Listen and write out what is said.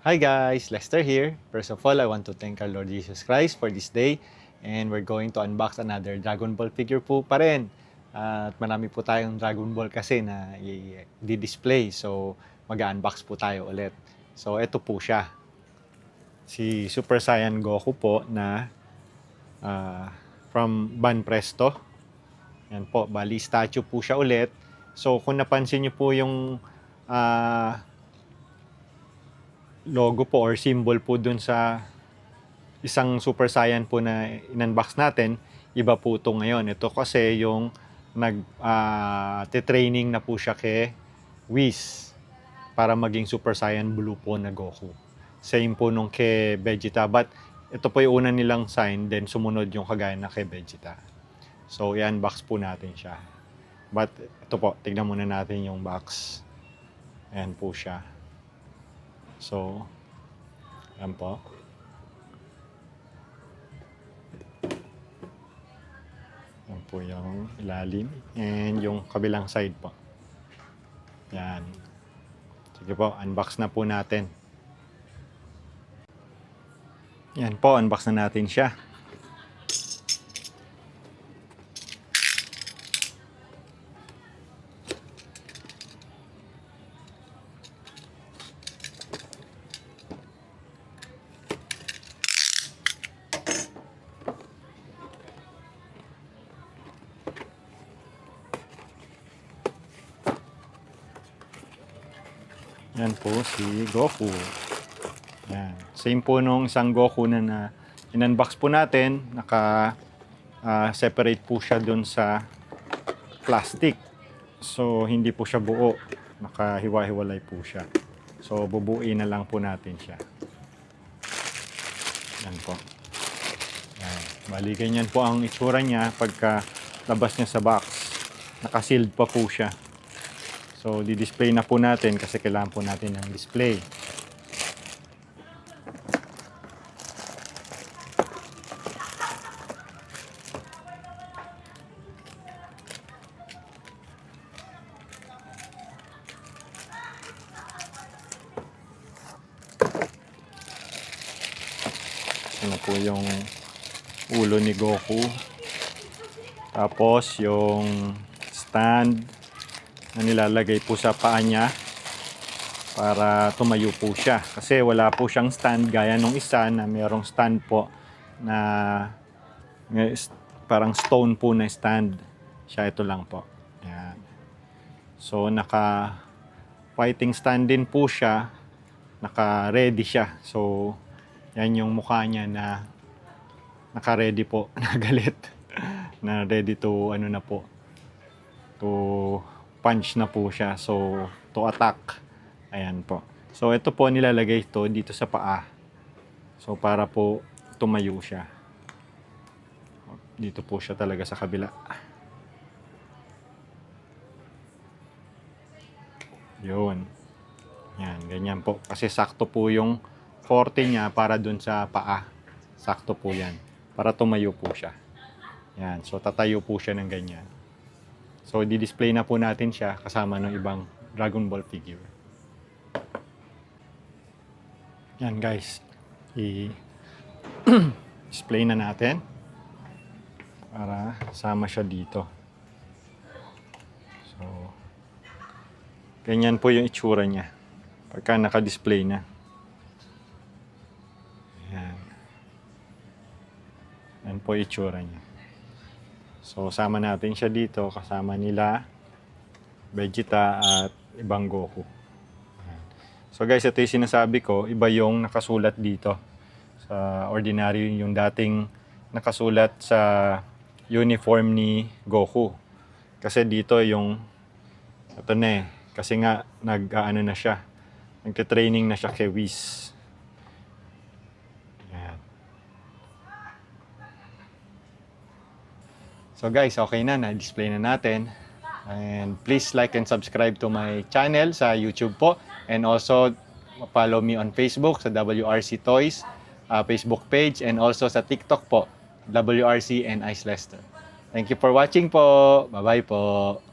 Hi guys, Lester here. First of all, I want to thank our Lord Jesus Christ for this day and we're going to unbox another Dragon Ball figure po pa rin. At marami po tayong Dragon Ball kasi na i-display. So, mag-unbox po tayo ulit. So, ito po siya. Si Super Saiyan Goku po na from Ban Presto. Yan po, bali statue po siya ulit. So, kung napansin niyo po yung logo po or symbol po dun sa isang Super Saiyan po na in-unbox natin, iba po ito ngayon. Ito kasi yung training na po siya kay Whis para maging Super Saiyan Blue po na Goku. Same po nung kay Vegeta, but ito po yung una nilang sign, then sumunod yung kagaya na kay Vegeta. So, i-unbox po natin siya. But ito po, tignan muna natin yung box. Ayan po siya. So, yan po. Yan po yung ilalim. And yung kabilang side po. Yan. Sige po, unbox na po natin. Yan po, unbox na natin siya. Yan po si Goku. Yan. Same po nung isang Goku na in-unbox po natin. Separate po siya dun sa plastic. So, hindi po siya buo. Nakahiwa-hiwalay po siya. So, bubuin na lang po natin siya. Yan po. Yan. Bali, ganyan po ang itsura niya pagka labas niya sa box. Naka-sealed pa po siya. So, di-display na po natin kasi kailangan po natin ng display. Ano po yung ulo ni Goku. Tapos, yung stand na nilalagay po sa paa niya para tumayo po siya. Kasi wala po siyang stand gaya nung isa na mayroong stand po na parang stone po na stand. Siya ito lang po. Yan. So naka-fighting stand din po siya. Naka-ready siya. So yan yung mukha niya na naka-ready po. Nagalit. Na ready to na po. To punch na po siya. So, to attack. Ayan po. So, ito po nilalagay ito dito sa paa. So, para po tumayo siya. Dito po siya talaga sa kabila. Yun. Yan, ganyan po. Kasi sakto po yung forte niya para dun sa paa. Sakto po yan. Para tumayo po siya. Yan. So, tatayo po siya ng ganyan. So, di-display na po natin siya kasama ng ibang Dragon Ball figure. Yan guys. I-display na natin para sama siya dito. So, ganyan po yung itsura niya pagka naka-display na. Yan. Yan po yung itsura niya. So, sama natin siya dito kasama nila Vegeta at ibang Goku. So guys, ito yung sinasabi ko, iba yung nakasulat dito. Sa ordinary yung dating nakasulat sa uniform ni Goku. Kasi dito yung, ito na kasi nga nag-ano na siya. Nagte-training na siya kay Whis. So guys, okay na, na-display na natin. And please like and subscribe to my channel sa YouTube po. And also, follow me on Facebook sa WRC Toys Facebook page. And also sa TikTok po, WRC and Ice Lester. Thank you for watching po. Bye-bye po.